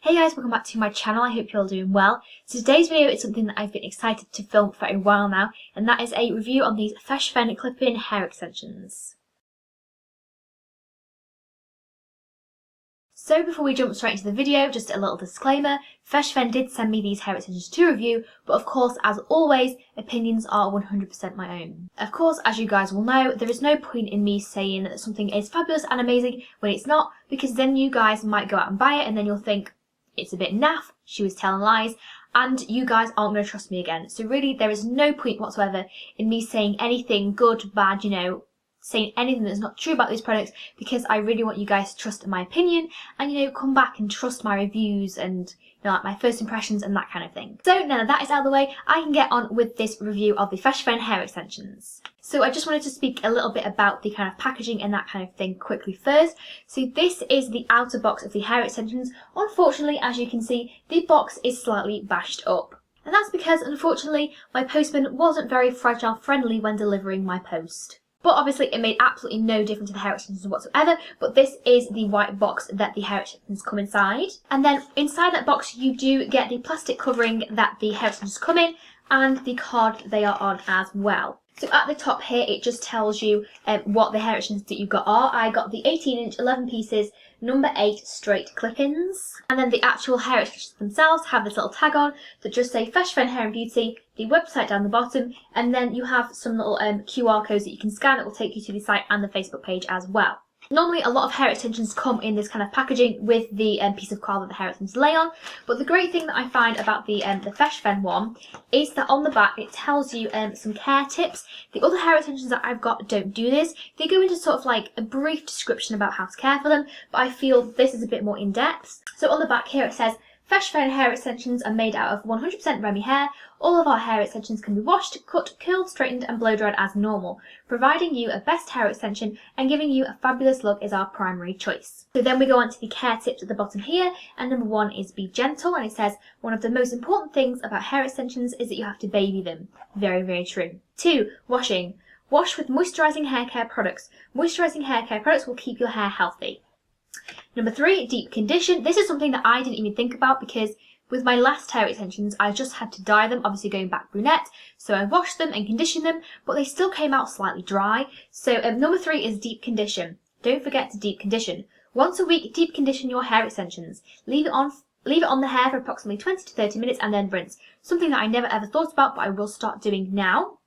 Hey guys, welcome back to my channel. I hope you're all doing well. So today's video is something that I've been excited to film for a while now, and that is a review on these Feshfen clip-in hair extensions. So before we jump straight into the video, just a little disclaimer. Feshfen did send me these hair extensions to review, but of course, as always, opinions are 100% my own. Of course, as you guys will know, there is no point in me saying that something is fabulous and amazing when it's not, because then you guys might go out and buy it and then you'll think, it's a bit naff, she was telling lies, and you guys aren't going to trust me again. So really, there is no point whatsoever in me saying anything good, bad, saying anything that's not true about these products, because I really want you guys to trust my opinion and, come back and trust my reviews and, like my first impressions and that kind of thing. So now that is out of the way, I can get on with this review of the Feshfen hair extensions. So I just wanted to speak a little bit about the kind of packaging and that kind of thing quickly first. So this is the outer box of the hair extensions. Unfortunately, as you can see, the box is slightly bashed up. And that's because, unfortunately, my postman wasn't very fragile friendly when delivering my post. But obviously it made absolutely no difference to the hair extensions whatsoever, but this is the white box that the hair extensions come inside. And then inside that box you do get the plastic covering that the hair extensions come in and the card they are on as well. So at the top here it just tells you what the hair extensions that you got are. I got the 18-inch 11 pieces number 8 straight clip-ins. And then the actual hair extensions themselves have this little tag on that just say Feshfen Hair and Beauty, the website down the bottom, and then you have some little QR codes that you can scan that will take you to the site and the Facebook page as well. Normally a lot of hair extensions come in this kind of packaging with the piece of card that the hair extensions lay on, but the great thing that I find about the Feshfen one is that on the back it tells you some care tips. The other hair extensions that I've got don't do this. They go into sort of like a brief description about how to care for them, but I feel this is a bit more in depth. So on the back here it says, Feshfen hair extensions are made out of 100% Remy hair. All of our hair extensions can be washed, cut, curled, straightened and blow dried as normal. Providing you a best hair extension and giving you a fabulous look is our primary choice. So then we go on to the care tips at the bottom here, and number 1 is be gentle, and it says one of the most important things about hair extensions is that you have to baby them. Very, very true. 2, washing. Wash with moisturising hair care products. Moisturising hair care products will keep your hair healthy. Number 3, deep condition. This is something that I didn't even think about because with my last hair extensions, I just had to dye them, obviously going back brunette. So I washed them and conditioned them, but they still came out slightly dry. So number 3 is deep condition. Don't forget to deep condition. Once a week, deep condition your hair extensions. Leave it on the hair for approximately 20 to 30 minutes and then rinse. Something that I never ever thought about, but I will start doing now.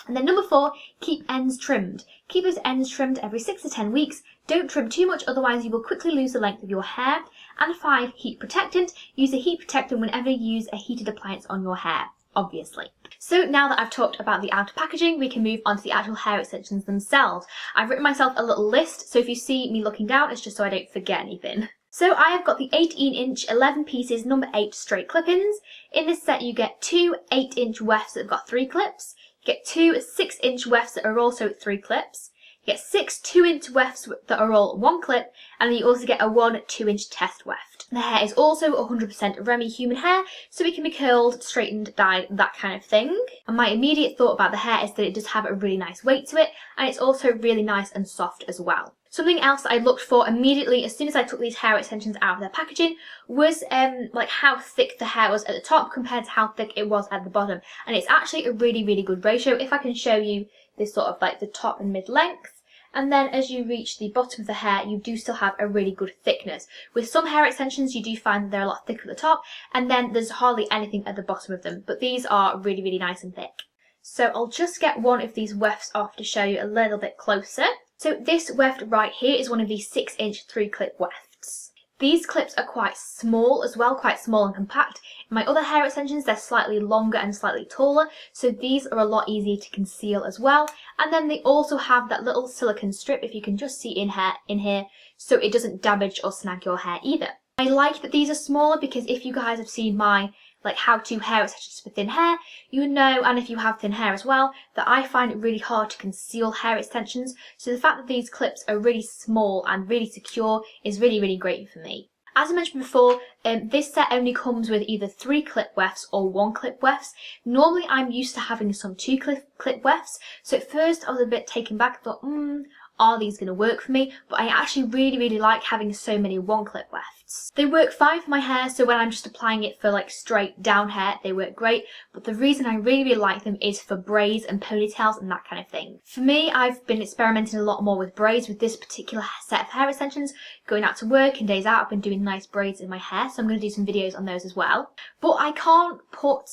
And then number 4, keep ends trimmed. Keep those ends trimmed every 6 to 10 weeks. Don't trim too much, otherwise you will quickly lose the length of your hair. And 5, heat protectant. Use a heat protectant whenever you use a heated appliance on your hair, obviously. So now that I've talked about the outer packaging, we can move on to the actual hair extensions themselves. I've written myself a little list, so if you see me looking down, it's just so I don't forget anything. So I have got the 18-inch 11 pieces number 8 straight clip-ins. In this set you get 2 8-inch wefts that have got 3 clips. You get 2 6-inch wefts that are also 3 clips. You get 6 2-inch wefts that are all 1 clip, and then you also get a 1 2-inch test weft. The hair is also 100% Remy Human Hair, so it can be curled, straightened, dyed, that kind of thing. And my immediate thought about the hair is that it does have a really nice weight to it, and it's also really nice and soft as well. Something else that I looked for immediately as soon as I took these hair extensions out of their packaging was like how thick the hair was at the top compared to how thick it was at the bottom. And it's actually a really, really good ratio. If I can show you this sort of like the top and mid length, and then as you reach the bottom of the hair, you do still have a really good thickness. With some hair extensions, you do find that they're a lot thicker at the top, and then there's hardly anything at the bottom of them. But these are really, really nice and thick. So I'll just get one of these wefts off to show you a little bit closer. So this weft right here is one of these 6-inch 3-clip wefts. These clips are quite small as well, quite small and compact. In my other hair extensions, they're slightly longer and slightly taller, so these are a lot easier to conceal as well. And then they also have that little silicone strip, if you can just see in here, so it doesn't damage or snag your hair either. I like that these are smaller because if you guys have seen my how-to hair extensions for thin hair, you know, and if you have thin hair as well, that I find it really hard to conceal hair extensions. So the fact that these clips are really small and really secure is really, really great for me. As I mentioned before, this set only comes with either 3 clip wefts or 1 clip wefts. Normally I'm used to having some 2 clip wefts, so at first I was a bit taken back, I thought, are these going to work for me? But I actually really like having so many one clip wefts. They work fine for my hair, so when I'm just applying it for like straight down hair, they work great. But the reason I really like them is for braids and ponytails and that kind of thing. For me, I've been experimenting a lot more with braids with this particular set of hair extensions. Going out to work and days out, I've been doing nice braids in my hair, so I'm going to do some videos on those as well. But I can't put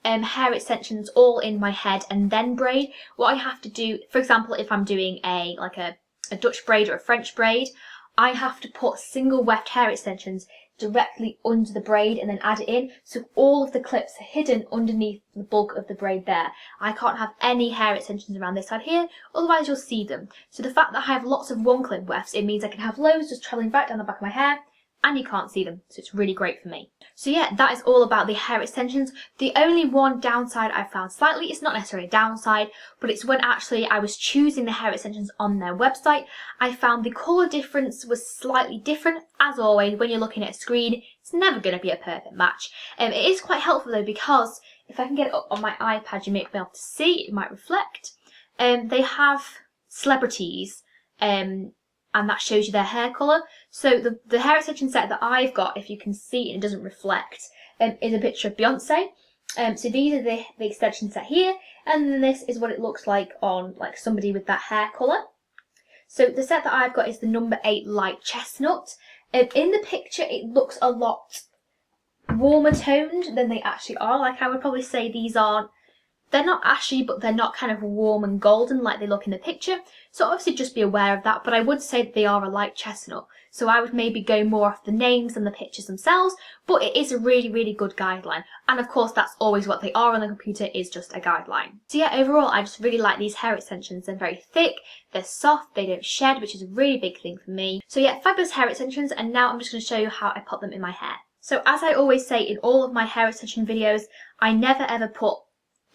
hair extensions all in my head and then braid. What I have to do, for example, if I'm doing a Dutch braid or a French braid, I have to put single weft hair extensions directly under the braid and then add it in, so all of the clips are hidden underneath the bulk of the braid there. I can't have any hair extensions around this side here, otherwise you'll see them. So the fact that I have lots of one clip wefts, it means I can have loads just travelling right down the back of my hair, and you can't see them, so it's really great for me. So yeah, that is all about the hair extensions. The only one downside I found slightly, it's not necessarily a downside, but it's when actually I was choosing the hair extensions on their website, I found the colour difference was slightly different. As always, when you're looking at a screen, it's never going to be a perfect match. It is quite helpful though, because if I can get it up on my iPad, you may be able to see, it might reflect. They have celebrities, and that shows you their hair colour. So the hair extension set that I've got, if you can see it doesn't reflect, is a picture of Beyonce. So these are the extension set here, and then this is what it looks like on like somebody with that hair colour. So the set that I've got is the number 8 light chestnut. In the picture it looks a lot warmer toned than they actually are. Like I would probably say they're not ashy, but they're not kind of warm and golden like they look in the picture. So obviously just be aware of that, but I would say that they are a light chestnut. So I would maybe go more off the names than the pictures themselves, but it is a really good guideline. And of course that's always what they are on the computer, is just a guideline. So yeah, overall I just really like these hair extensions. They're very thick, they're soft, they don't shed, which is a really big thing for me. So yeah, fabulous hair extensions, and now I'm just going to show you how I put them in my hair. So as I always say in all of my hair extension videos, I never ever put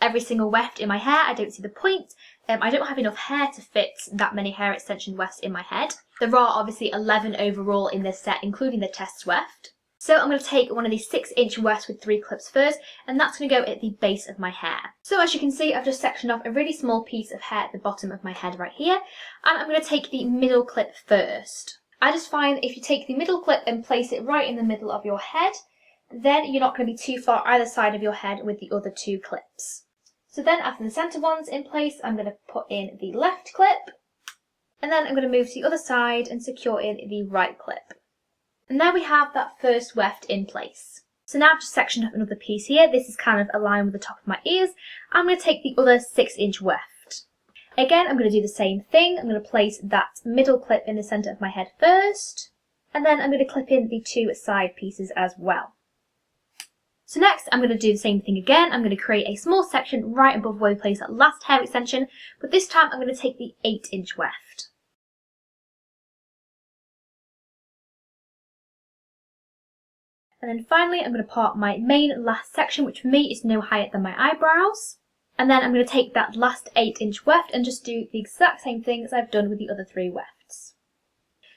every single weft in my hair. I don't see the point. I don't have enough hair to fit that many hair extension wefts in my head. There are obviously 11 overall in this set, including the test weft. So I'm going to take one of these 6-inch wefts with 3 clips first, and that's going to go at the base of my hair. So as you can see, I've just sectioned off a really small piece of hair at the bottom of my head right here, and I'm going to take the middle clip first. I just find if you take the middle clip and place it right in the middle of your head, then you're not going to be too far either side of your head with the other 2 clips. So then after the centre one's in place, I'm going to put in the left clip, and then I'm going to move to the other side and secure in the right clip. And there we have that first weft in place. So now I've just sectioned off another piece here. This is kind of aligned with the top of my ears. I'm going to take the other 6-inch weft. Again, I'm going to do the same thing. I'm going to place that middle clip in the centre of my head first, and then I'm going to clip in the 2 side pieces as well. So next I'm going to do the same thing again. I'm going to create a small section right above where we place that last hair extension, but this time I'm going to take the 8-inch weft. And then finally I'm going to part my main last section, which for me is no higher than my eyebrows. And then I'm going to take that last 8-inch weft and just do the exact same thing as I've done with the other 3 wefts.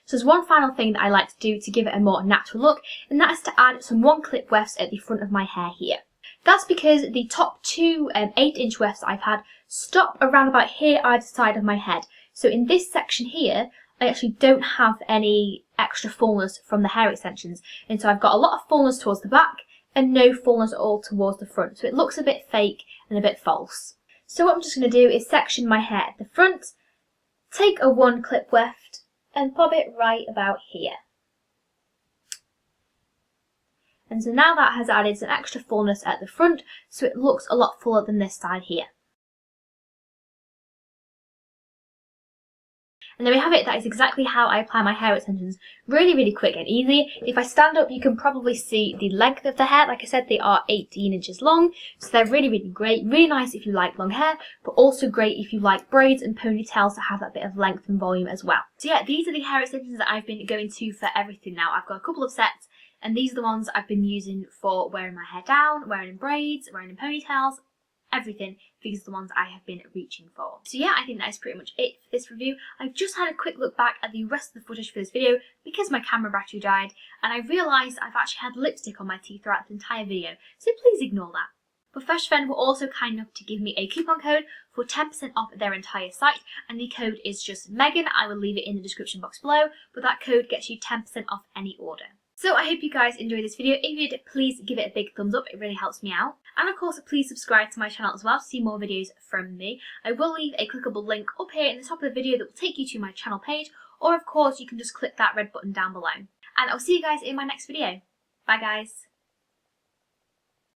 So there's one final thing that I like to do to give it a more natural look, and that is to add some 1-clip wefts at the front of my hair here. That's because the top 2 8-inch wefts I've had stop around about here either side of my head. So in this section here, I actually don't have any extra fullness from the hair extensions, and so I've got a lot of fullness towards the back and no fullness at all towards the front. So it looks a bit fake and a bit false. So what I'm just going to do is section my hair at the front, take a 1-clip weft, and pop it right about here. And so now that has added some extra fullness at the front, so it looks a lot fuller than this side here. And there we have it. That is exactly how I apply my hair extensions. Really quick and easy. If I stand up, you can probably see the length of the hair. Like I said, they are 18 inches long, so they're really great. Really nice if you like long hair, but also great if you like braids and ponytails to have that bit of length and volume as well. So yeah, these are the hair extensions that I've been going to for everything now. I've got a couple of sets, and these are the ones I've been using for wearing my hair down, wearing in braids, wearing in ponytails, everything. These are the ones I have been reaching for. So yeah, I think that is pretty much it for this review. I've just had a quick look back at the rest of the footage for this video because my camera battery died, and I realised I've actually had lipstick on my teeth throughout the entire video, so please ignore that. But Feshfen were also kind enough to give me a coupon code for 10% off their entire site, and the code is just Megan. I will leave it in the description box below, but that code gets you 10% off any order. So I hope you guys enjoyed this video. If you did, please give it a big thumbs up, it really helps me out. And of course, please subscribe to my channel as well to see more videos from me. I will leave a clickable link up here in the top of the video that will take you to my channel page, or of course you can just click that red button down below. And I'll see you guys in my next video. Bye guys!